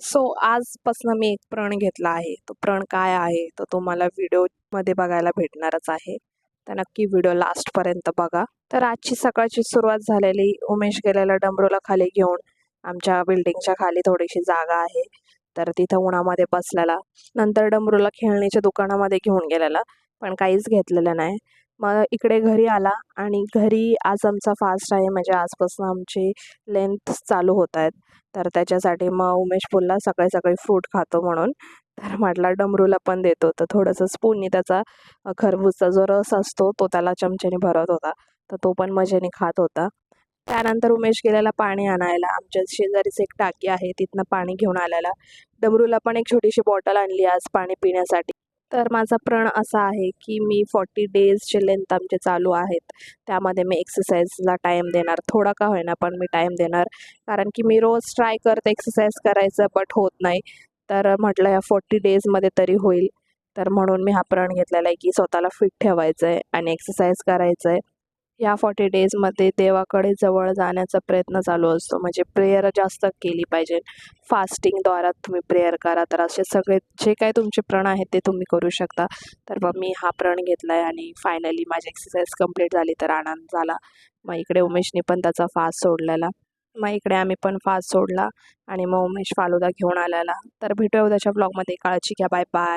So आजपासून मी एक प्रण घेतला आहे. तो प्रण काय आहे तो तुम्हाला व्हिडिओमध्ये बघायला भेटणारच आहे. तर नक्की व्हिडिओ लास्टपर्यंत बघा. तर आजची सकाळची सुरुवात झालेली उमेश गेलेला डमरूला खाली घेऊन. आमच्या बिल्डिंगच्या खाली थोडीशी जागा आहे, तर तिथं उन्हामध्ये बसलेला. नंतर डमरूला खेळणीच्या दुकानामध्ये घेऊन गेलेला, पण काहीच घेतलेलं नाही. मग इकडे घरी आला आणि घरी आज आमचा फास्ट आहे, म्हणजे आजपासून आमची लेंथ चालू होत आहेत. तर त्याच्यासाठी मग उमेश बोलला सकाळी सकाळी फ्रूट खातो म्हणून. तर म्हटला डमरूला पण देतो. तर थोडंसं स्पूननी त्याचा खरबूजचा जो रस असतो तो त्याला चमच्याने भरत होता. तर तो पण मजेने खात होता. त्यानंतर उमेश गेलेला पाणी आणायला. आमच्या शेजारीच एक टाकी आहे, तिथनं पाणी घेऊन आलेला. डमरूला पण एक छोटीशी बॉटल आणली आज पाणी पिण्यासाठी. तर माझा प्रण असा आहे की मी 40 डेजचे लेंथ आमचे चालू आहेत, त्यामध्ये मी एक्सरसाइजला टाईम देणार. थोडा का होईना पण मी टाईम देणार, कारण की मी रोज ट्राय करते एक्सरसाइज करायचं, बट होत नाही. तर म्हटलं या 40 डेजमध्ये तरी होईल. तर म्हणून मी हा प्रण घेतलेला आहे की स्वतःला फिट ठेवायचं आहे आणि एक्सरसाइज करायचं आहे. या 40 डेजमध्ये देवाकडे जवळ जाण्याचा प्रयत्न चालू असतो, म्हणजे प्रेयर जास्त केली पाहिजे. फास्टिंगद्वारा तुम्ही प्रेयर करा. तर असे सगळे जे काही तुमचे प्रण आहेत ते तुम्ही करू शकता. तर मग मी हा प्रण घेतला आहे आणि फायनली माझी एक्सरसाइज कंप्लीट झाली, तर आनंद झाला. मग इकडे उमेशने पण त्याचा फास्ट सोडलेला. मग इकडे आम्ही पण फास्ट सोडला आणि मग उमेश फालुदा घेऊन आलेला. तर भेटूया उद्याच्या ब्लॉगमध्ये. काळजी घ्या. Bye bye.